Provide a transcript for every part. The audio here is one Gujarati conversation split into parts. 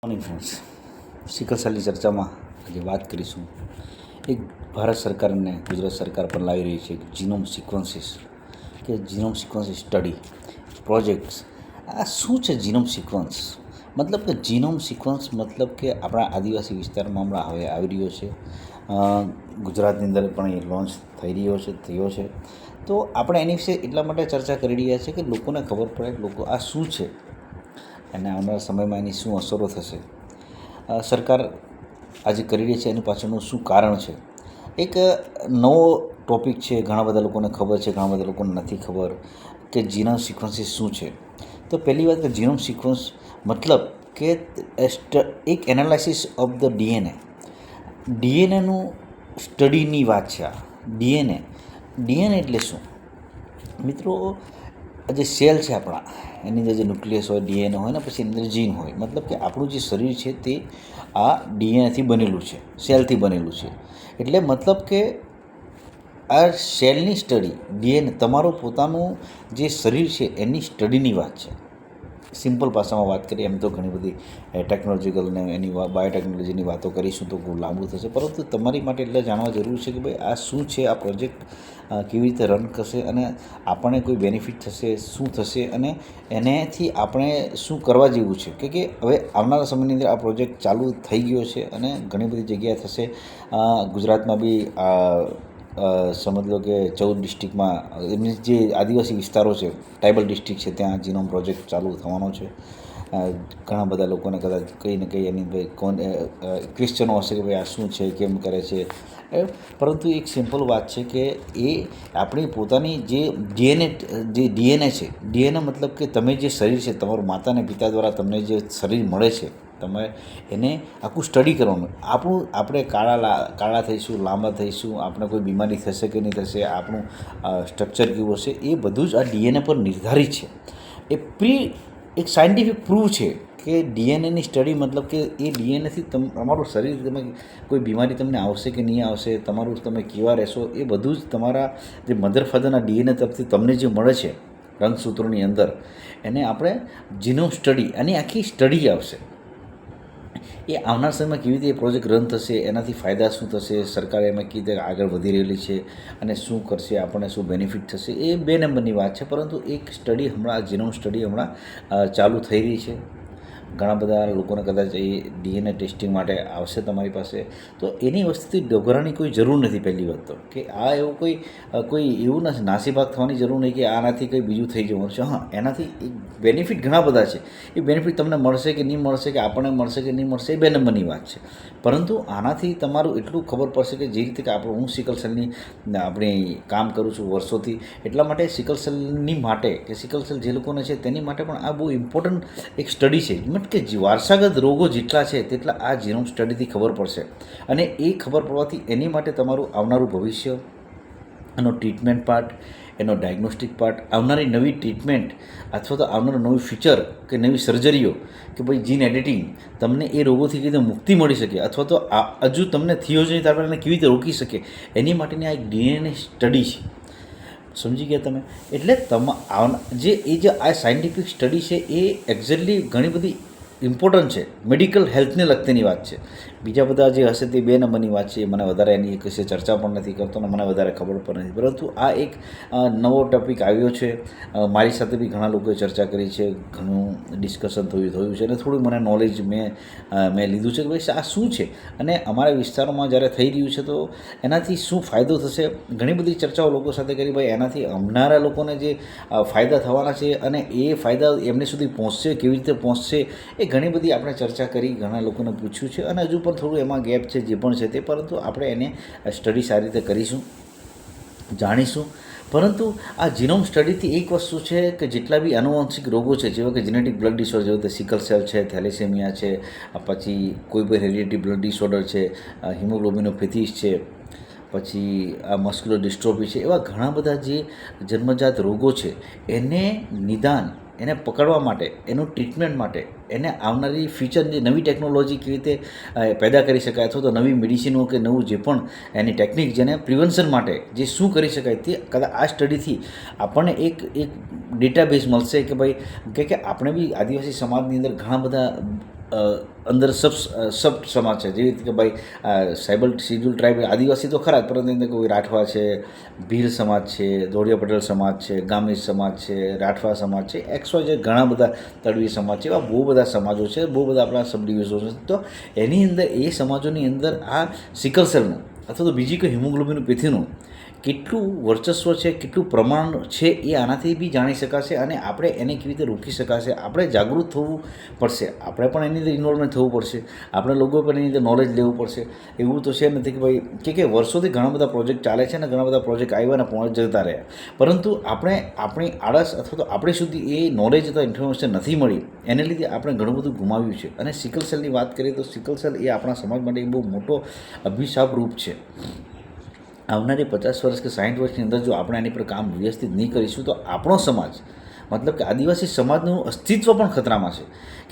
મોર્નિંગ ફ્રેન્ડ્સ, સિકલ સેલની ચર્ચામાં આજે વાત કરીશું. એક ભારત સરકાર અને ગુજરાત સરકાર પણ લાવી રહી છે જીનોમ સિક્વન્સીસ કે જીનોમ સિક્વન્સીસ સ્ટડી પ્રોજેક્ટ્સ. આ શું છે જીનોમ સિક્વન્સ? મતલબ કે જીનોમ સિક્વન્સ મતલબ કે આપણા આદિવાસી વિસ્તારમાં હમણાં હવે આવી રહ્યો છે. ગુજરાતની અંદર પણ એ લોન્ચ થયો છે. તો આપણે એની વિશે એટલા માટે ચર્ચા કરી રહ્યા છીએ કે લોકોને ખબર પડે લોકો આ શું છે અને આવનારા સમયમાં એની શું અસરો થશે. સરકાર આજે કરી રહી છે એની પાછળનું શું કારણ છે? એક નવો ટૉપિક છે, ઘણા બધા લોકોને ખબર છે, ઘણા બધા લોકોને નથી ખબર કે જીનોમ સિક્વન્સીસ શું છે. તો પહેલી વાત કે જીનોમ સિક્વન્સ મતલબ કે એક એનાલિસિસ ઓફ ધ ડીએનએનું સ્ટડીની વાત છે. આ ડીએનએ એટલે શું મિત્રો? જે સેલ છે આપણા, એની અંદર જે ન્યુક્લિયસ હોય, ડીએનએ હોય ને, પછી એની અંદર જીન હોય. મતલબ કે આપણું જે શરીર છે તે આ ડીએનએથી બનેલું છે, સેલથી બનેલું છે. એટલે મતલબ કે આ સેલની સ્ટડી, ડીએનએ તમારું પોતાનું જે શરીર છે એની સ્ટડીની વાત છે. સિમ્પલ ભાષામાં વાત કરીએ, એમ તો ઘણી બધી ટેકનોલોજીકલ ને એની બાયોટેકનોલોજીની વાતો કરીશું તો બહુ લાંબુ થશે, પરંતુ તમારી માટે એટલે જાણવા જરૂરી છે કે ભાઈ આ શું છે, આ પ્રોજેક્ટ કેવી રીતે રન કરશે અને આપણને કોઈ બેનિફિટ થશે, શું થશે અને એનેથી આપણે શું કરવા જેવું છે. કે હવે આવનારા સમયની અંદર આ પ્રોજેક્ટ ચાલુ થઈ ગયો છે અને ઘણી બધી જગ્યાએ થશે. ગુજરાતમાં બી સમજ લો કે 14 ડિસ્ટ્રિક્ટમાં એમની જે આદિવાસી વિસ્તારો છે, ટ્રાઇબલ ડિસ્ટ્રિક્ટ છે, ત્યાં જીનોમ પ્રોજેક્ટ ચાલુ થવાનો છે. ઘણા બધા લોકોને કદાચ કંઈ ને કંઈ એની ભાઈ ક્વેશ્ચનો હશે કે ભાઈ આ શું છે, કેમ કરે છે. પરંતુ એક સિમ્પલ વાત છે કે એ આપણી પોતાની જે ડીએનએ છે, ડીએનએ મતલબ કે તમે જે શરીર છે, તમારું માતા અને પિતા દ્વારા તમને જે શરીર મળે છે, તમે એને આખું સ્ટડી કરવાનું. આપણે કાળા થઈશું, લાંબા થઈશું, આપણે કોઈ બીમારી થશે કે નહીં થશે, આપણું સ્ટ્રક્ચર કેવું હશે, એ બધું જ આ ડીએનએ પર નિર્ધારિત છે. એક સાયન્ટિફિક પ્રૂવ છે કે ડીએનએની સ્ટડી મતલબ કે એ ડીએનએથી તમારું શરીર, તમે કોઈ બીમારી તમને આવશે કે નહીં આવશે, તમારું તમે કેવા રહેશો, એ બધું જ તમારા જે મધર ફાધરના ડીએનએ તરફથી તમને જે મળે છે રંગસૂત્રોની અંદર, એને આપણે જીનોમ સ્ટડી, આની આખી સ્ટડી આવશે. એ આવનાર સમયમાં કેવી રીતે એ પ્રોજેક્ટ રન થશે, એનાથી ફાયદા શું થશે, સરકાર એમાં કેવી રીતે આગળ વધી રહેલી છે અને શું કરશે, આપણને શું બેનિફિટ થશે, એ 2 નંબરની વાત છે. પરંતુ એક સ્ટડી હમણાં, જીનોમ સ્ટડી હમણાં ચાલુ થઈ રહી છે. ઘણા બધા લોકોને કદાચ એ ડીએનએ ટેસ્ટિંગ માટે આવશે તમારી પાસે, તો એની વસ્તુથી ગભરાવાની કોઈ જરૂર નથી. પહેલી વાત તો કે આ એવું કોઈ એવું નથી, નાસીભાગ થવાની જરૂર નહીં કે આનાથી કંઈ બીજું થઈ જવાનું છે. હા, એનાથી બેનિફિટ ઘણા બધા છે. એ બેનિફિટ તમને મળશે કે નહીં મળશે, કે આપણને મળશે કે નહીં મળશે, એ 2 નંબરની વાત છે. પરંતુ આનાથી તમારું એટલું ખબર પડશે કે જે રીતે કે હું સિકલ સેલની આપણે કામ કરું છું વર્ષોથી, એટલા માટે સિકલ સેલની માટે કે સિકલ સેલ જે લોકોને છે તેની માટે પણ આ બહુ ઇમ્પોર્ટન્ટ એક સ્ટડી છે. મતલબ કે વારસાગત રોગો જેટલા છે તેટલા આ જીનોમ સ્ટડીથી ખબર પડશે. અને એ ખબર પડવાથી એની માટે તમારું આવનારું ભવિષ્ય, એનો ટ્રીટમેન્ટ પાર્ટ, એનો ડાયગ્નોસ્ટિક પાર્ટ, આવનારી નવી ટ્રીટમેન્ટ અથવા તો આવનારું નવું ફીચર કે નવી સર્જરીઓ કે ભાઈ જીન એડિટિંગ, તમને એ રોગોથી કેવી રીતે મુક્તિ મળી શકે અથવા તો હજુ તમને થયો જ નહીં ત્યાર એને કેવી રીતે રોકી શકે, એની માટેની આ એક ડીએનએ સ્ટડી છે. સમજી ગયા તમે? એટલે જે આ સાયન્ટિફિક સ્ટડી છે એ એક્ઝેક્ટલી ઘણી બધી ઇમ્પોર્ટન્ટ છે, મેડિકલ હેલ્થને લગતીની વાત છે. બીજા બધા જે હશે તે 2 નંબરની વાત છે. મને વધારે એની કશે ચર્ચા પણ નથી કરતો અને મને વધારે ખબર પણ નથી. પરંતુ આ એક નવો ટૉપિક આવ્યો છે. મારી સાથે બી ઘણા લોકોએ ચર્ચા કરી છે, ઘણું ડિસ્કશન થયું છે અને થોડું મને નોલેજ મેં લીધું છે કે ભાઈ આ શું છે અને અમારા વિસ્તારોમાં જ્યારે થઈ રહ્યું છે તો એનાથી શું ફાયદો થશે. ઘણી બધી ચર્ચાઓ લોકો સાથે કરી. ભાઈ એનાથી આવનારા લોકોને જે ફાયદા થવાના છે અને એ ફાયદા એમની સુધી પહોંચશે, કેવી રીતે પહોંચશે, એ ઘણી બધી આપણે ચર્ચા કરી, ઘણા લોકોને પૂછ્યું છે અને હજુ પણ થોડું એમાં ગેપ છે જે પણ છે તે. પરંતુ આપણે એને સ્ટડી સારી રીતે કરીશું, જાણીશું. પરંતુ આ જીનોમ સ્ટડીથી એક વસ્તુ છે કે જેટલા બી આનુવંશિક રોગો છે, જેવા કે જેનેટિક બ્લડ ડિસઓર્ડર, જેવા કે સિકલ સેલ છે, થેલેસેમિયા છે, પછી કોઈ પણ હેરિડિટી બ્લડ ડિસઓર્ડર છે, હિમોગ્લોબિનોપેથીસ છે, પછી આ મસ્ક્યુલર ડિસ્ટ્રોફી છે, એવા ઘણા બધા જે જન્મજાત રોગો છે એને નિદાન, એને પકડવા માટે, એનું ટ્રીટમેન્ટ માટે, એને આવનારી ફ્યુચર જે નવી ટેકનોલોજી કેવી રીતે પેદા કરી શકાય અથવા તો નવી મેડિસિનો કે નવું જે પણ એની ટેકનિક જેને પ્રિવેન્શન માટે જે શું કરી શકાય, તે કદાચ આ સ્ટડીથી આપણને એક ડેટાબેઝ મળશે કે ભાઈ કે આપણે બી આદિવાસી સમાજની અંદર ઘણા બધા અંદર સબ સમાજ છે, જેવી રીતે કે ભાઈ સાયબર શિડ્યુલ ટ્રાઇબ આદિવાસી તો ખરા જ, પરંતુ અંદર કોઈ રાઠવા છે, ભીલ સમાજ છે, ધોળિયા પટેલ સમાજ છે, ગામી સમાજ છે, રાઠવા સમાજ છે, XYZ ઘણા બધા, તડવી સમાજ છે, એવા બહુ બધા સમાજો છે, બહુ બધા આપણા સબ ડિવિઝનો છે. તો એની અંદર એ સમાજોની અંદર આ સિકલ સેલનું અથવા તો બીજી કોઈ હિમોગ્લોબિનોપેથીનું કેટલું વર્ચસ્વ છે, કેટલું પ્રમાણ છે, એ આનાથી બી જાણી શકાશે અને આપણે એને કેવી રીતે રોકી શકાશે. આપણે જાગૃત થવું પડશે, આપણે પણ એની અંદર ઇન્વોલ્વમેન્ટ થવું પડશે, આપણે લોકો પણ એની અંદર નોલેજ લેવું પડશે. એવું તો છે નથી કે ભાઈ કે વર્ષોથી ઘણા બધા પ્રોજેક્ટ ચાલે છે અને ઘણા બધા પ્રોજેક્ટ આવ્યા અને પહોંચ જતા રહ્યા, પરંતુ આપણે આપણી આળસ અથવા તો આપણે સુધી એ નોલેજ અથવા ઇન્ફોર્મેશન નથી મળી, એને લીધે આપણે ઘણું બધું ગુમાવ્યું છે. અને સિકલ સેલની વાત કરીએ તો સિકલ સેલ એ આપણા સમાજ માટે એક બહુ મોટો અભિશાપ રૂપ છે. આવનારી 50 વર્ષ કે 60 વર્ષની અંદર જો આપણે આની પર કામ વ્યવસ્થિત નહીં કરીશું તો આપણો સમાજ, મતલબ કે આદિવાસી સમાજનું અસ્તિત્વ પણ ખતરામાં છે.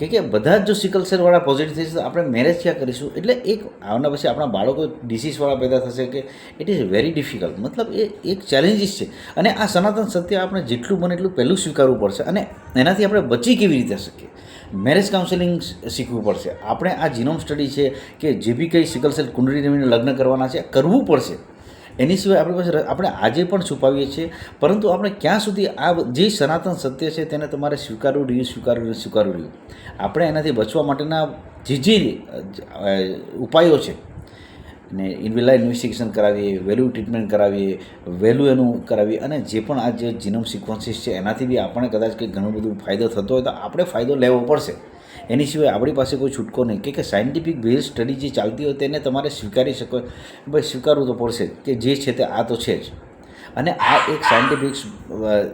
કે બધા જ જો સિકલ સેલવાળા પોઝિટિવ થશે તો આપણે મેરેજ ક્યાં કરીશું? એટલે એક આવના પછી આપણા બાળકો ડિસીઝવાળા પેદા થશે કે ઇટ ઇઝ વેરી ડિફિકલ્ટ. મતલબ એ એક ચેલેન્જીસ છે અને આ સનાતન સત્ય આપણે જેટલું બને એટલું પહેલું સ્વીકારવું પડશે અને એનાથી આપણે બચી કેવી રીતે શકીએ? મેરેજ કાઉન્સેલિંગ શીખવું પડશે. આપણે આ જીનોમ સ્ટડી છે કે જે બી કંઈ સિકલ સેલ કુંડળીને લગ્ન કરવાના છે કરવું પડશે. એની સિવાય આપણી પાસે આપણે આજે પણ છુપાવીએ છીએ, પરંતુ આપણે ક્યાં સુધી આ જે સનાતન સત્ય છે તેને તમારે સ્વીકારવું રહ્યું. આપણે એનાથી બચવા માટેના જે ઉપાયો છે ને વહેલા ઇન્વેસ્ટિગેશન કરાવીએ, વહેલું ટ્રીટમેન્ટ કરાવીએ, વહેલું એનું કરાવીએ અને જે પણ આ જે જીનોમ સિક્વન્સીસ છે એનાથી બી આપણને કદાચ કંઈક ઘણું બધું ફાયદો થતો હોય તો આપણે ફાયદો લેવો પડશે. એની સિવાય આપણી પાસે કોઈ છૂટકો નહીં કે સાયન્ટિફિક બેઝ સ્ટડી જે ચાલતી હોય તેને તમારે સ્વીકારી શકો, ભાઈ સ્વીકારવું તો પડશે કે જે છે તે આ તો છે જ. અને આ એક સાયન્ટિફિક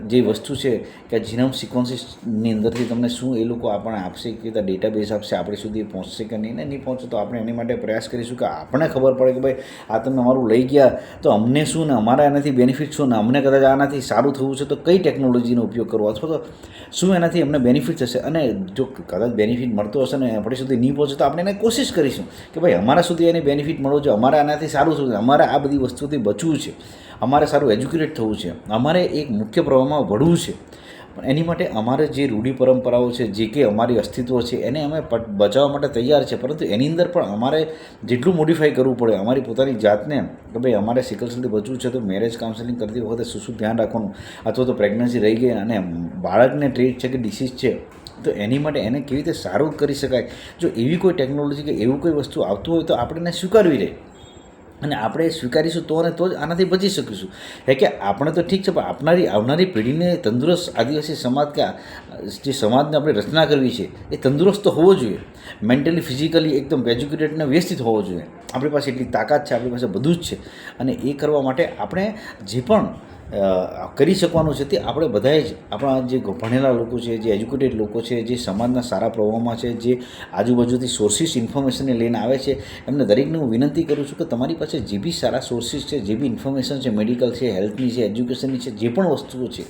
જે વસ્તુ છે કે જીનોમ સિક્વન્સીસની અંદરથી તમને શું એ લોકો આપણને આપશે, કે ડેટાબેઝ આપશે, આપણી સુધી પહોંચશે કે નહીં, ને નહીં પહોંચે તો આપણે એની માટે પ્રયાસ કરીશું કે આપણને ખબર પડે કે ભાઈ આ તમે અમારું લઈ ગયા તો અમને શું ને અમારા એનાથી બેનિફિટ શું, ને અમને કદાચ આનાથી સારું થવું છે તો કઈ ટેકનોલોજીનો ઉપયોગ કરવો અથવા તો શું એનાથી અમને બેનિફિટ થશે. અને જો કદાચ બેનિફિટ મળતો હશે ને આપણી સુધી નહીં પહોંચે તો આપણે એને કોશિશ કરીશું કે ભાઈ અમારા સુધી એને બેનિફિટ મળવો છે, અમારે આનાથી સારું થવું છે, અમારે આ બધી વસ્તુથી બચવું છે, અમારે સારું એજ્યુકેટેડ થવું છે, અમારે એક મુખ્ય પ્રવાહમાં વળવું છે. પણ એની માટે અમારે જે રૂઢિ પરંપરાઓ છે, જે કે અમારી અસ્તિત્વ છે એને અમે બચાવવા માટે તૈયાર છે, પરંતુ એની અંદર પણ અમારે જેટલું મોડિફાઈ કરવું પડે અમારી પોતાની જાતને કે ભાઈ અમારે સિકલ સેલથી બચવું છે તો મેરેજ કાઉન્સેલિંગ કરતી વખતે શું ધ્યાન રાખવાનું, અથવા તો પ્રેગ્નન્સી રહી ગઈ અને બાળકને ટ્રીટ છે કે ડિસીઝ છે તો એની માટે એને કેવી રીતે સારું કરી શકાય. જો એવી કોઈ ટેકનોલોજી કે એવું કોઈ વસ્તુ આવતું હોય તો આપણે એને સ્વીકારવી રહે અને આપણે સ્વીકારીશું તો અને તો જ આનાથી બચી શકીશું. કે આપણે તો ઠીક છે પણ આવનારી પેઢીને તંદુરસ્ત આદિવાસી સમાજ કે જે સમાજને આપણે રચના કરવી છે એ તંદુરસ્ત હોવો જોઈએ, મેન્ટલી ફિઝિકલી એકદમ એજ્યુકેટેડને વ્યવસ્થિત હોવો જોઈએ. આપણી પાસે એટલી તાકાત છે, આપણી પાસે બધું જ છે અને એ કરવા માટે આપણે જે પણ કરી શકવાનું છે તે આપણે બધાએ જ આપણા જે ભણેલા લોકો છે, જે એજ્યુકેટેડ લોકો છે, જે સમાજના સારા પ્રવાહમાં છે, જે આજુબાજુથી સોર્સિસ ઇન્ફોર્મેશનને લઈને આવે છે, એમને દરેકને હું વિનંતી કરું છું કે તમારી પાસે જે બી સારા સોર્સિસ છે, જે બી ઇન્ફોર્મેશન છે, મેડિકલ છે, હેલ્થની છે, એજ્યુકેશનની છે, જે પણ વસ્તુઓ છે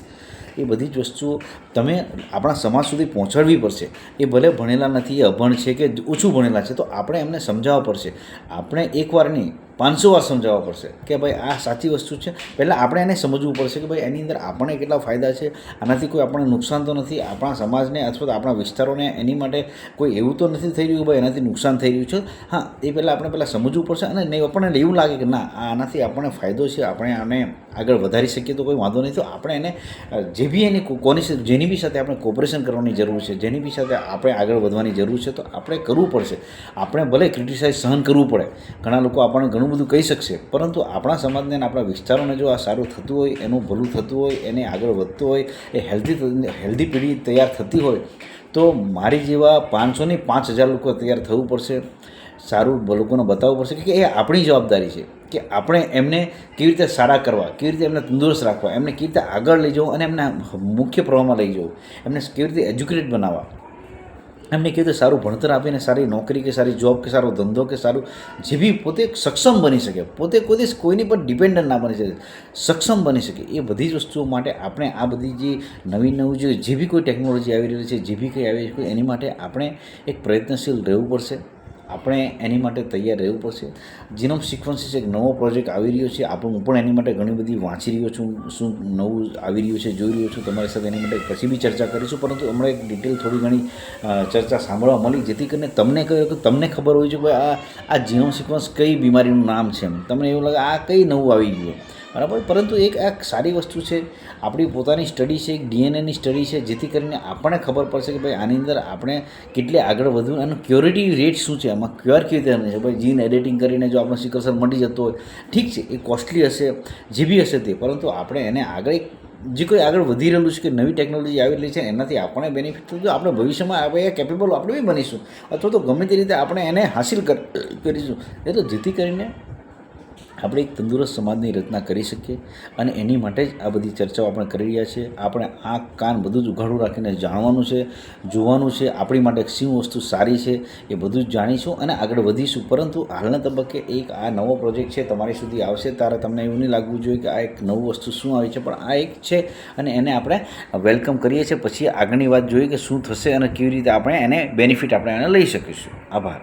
એ બધી જ વસ્તુઓ તમે આપણા સમાજ સુધી પહોંચાડવી પડશે. એ ભલે ભણેલા નથી, એ અભણ છે કે ઓછું ભણેલા છે તો આપણે એમને સમજાવવા પડશે. આપણે એકવાર નહીં 500 વાર સમજાવવા પડશે કે ભાઈ આ સાચી વસ્તુ છે. પહેલાં આપણે એને સમજવું પડશે કે ભાઈ એની અંદર આપણને કેટલા ફાયદા છે, આનાથી કોઈ આપણને નુકસાન તો નથી, આપણા સમાજને અથવા તો આપણા વિસ્તારોને એની માટે કોઈ એવું તો નથી થઈ રહ્યું કે ભાઈ એનાથી નુકસાન થઈ રહ્યું છે. હા, એ પહેલાં આપણે પહેલાં સમજવું પડશે અને નહીં આપણને એવું લાગે કે ના આનાથી આપણને ફાયદો છે, આપણે આને આગળ વધારી શકીએ તો કોઈ વાંધો નહીં, તો આપણે એને જે બી એની જેની બી સાથે આપણે કોઓપરેશન કરવાની જરૂર છે, જેની બી સાથે આપણે આગળ વધવાની જરૂર છે તો આપણે કરવું પડશે. આપણે ભલે ક્રિટિસાઇઝ સહન કરવું પડે, ઘણા લોકો આપણને ઘણું બધું કહી શકશે, પરંતુ આપણા સમાજને અને આપણા વિસ્તારોને જો આ સારું થતું હોય, એનું ભલું થતું હોય, એને આગળ વધતું હોય, એ હેલ્ધી પેઢી તૈયાર થતી હોય તો મારી જેવા 500 નહીં 5000 લોકો તૈયાર થવું પડશે. સારું લોકોને બતાવવું પડશે કે એ આપણી જવાબદારી છે કે આપણે એમને કેવી રીતે સારા કરવા, કેવી રીતે એમને તંદુરસ્ત રાખવા, એમને કેવી રીતે આગળ લઈ જવું અને એમને મુખ્ય પ્રવાહમાં લઈ જવું, એમને કેવી રીતે એજ્યુકેટેડ બનાવવા, એમને કેવી રીતે સારું ભણતર આપીને સારી નોકરી કે સારી જોબ કે સારો ધંધો કે સારું જે બી પોતે સક્ષમ બની શકે, પોતે કોઈની પર ડિપેન્ડન્ટ ના બની શકે, સક્ષમ બની શકે. એ બધી જ વસ્તુઓ માટે આપણે આ બધી જે નવી જે બી કોઈ ટેકનોલોજી આવી રહી છે, જે બી કંઈ આવી રહી છે એની માટે આપણે એક પ્રયત્નશીલ રહેવું પડશે. આપણે એની માટે તૈયાર રહેવું પડશે. જીનોમ સિક્વન્સીસ એક નવો પ્રોજેક્ટ આવી રહ્યો છે. હું પણ એની માટે ઘણી બધી વાંચી રહ્યો છું, શું નવું આવી રહ્યું છે જોઈ રહ્યો છું. તમારી સાથે એની માટે પછી બી ચર્ચા કરીશું, પરંતુ હમણાં એક ડિટેલ થોડી ઘણી ચર્ચા સાંભળવા મળી, જેથી કરીને તમને કહ્યું કે તમને ખબર હોય છે કે આ જીનોમ સિક્વન્સ કઈ બીમારીનું નામ છે. તમને એવું લાગે આ કઈ નવું આવી ગયું, બરાબર. પરંતુ એક આ સારી વસ્તુ છે, આપણી પોતાની સ્ટડી છે, એક ડીએનએની સ્ટડી છે, જેથી કરીને આપણને ખબર પડશે કે ભાઈ આની અંદર આપણે કેટલે આગળ વધવું, એનું ક્યોરિટી રેટ શું છે, આમાં ક્યોર કેવી રીતે છે. ભાઈ જીન એડિટિંગ કરીને જો આપણો સિકલ સેલ મટી જતો હોય, ઠીક છે, એ કોસ્ટલી હશે, જે બી હશે તે, પરંતુ આપણે એને આગળ જે કોઈ આગળ વધી રહેલું છે કે નવી ટેકનોલોજી આવેલી છે એનાથી આપણને બેનિફિટ થયું, આપણે ભવિષ્યમાં આપણે કેપેબલ આપણે બી બનીશું, અથવા તો ગમે તે રીતે આપણે એને હાસિલ કરીશું. એ તો જેથી કરીને આપણે એક તંદુરસ્ત સમાજની રચના કરી શકીએ. અને એની માટે જ આ બધી ચર્ચાઓ આપણે કરી રહ્યા છીએ. આપણે આંખ કાન બધું જ ઉઘાડું રાખીને જાણવાનું છે, જોવાનું છે, આપણી માટે શું વસ્તુ સારી છે એ બધું જ જાણીશું અને આગળ વધીશું. પરંતુ હાલના તબક્કે એક આ નવો પ્રોજેક્ટ છે તમારી સુધી આવશે ત્યારે તમને એવું નહીં લાગવું જોઈએ કે આ એક નવું વસ્તુ શું આવી છે, પણ આ એક છે અને એને આપણે વેલકમ કરીએ છીએ. પછી આગળની વાત જોઈએ કે શું થશે અને કેવી રીતે આપણે એને બેનિફિટ આપણે એને લઈ શકીશું. આભાર.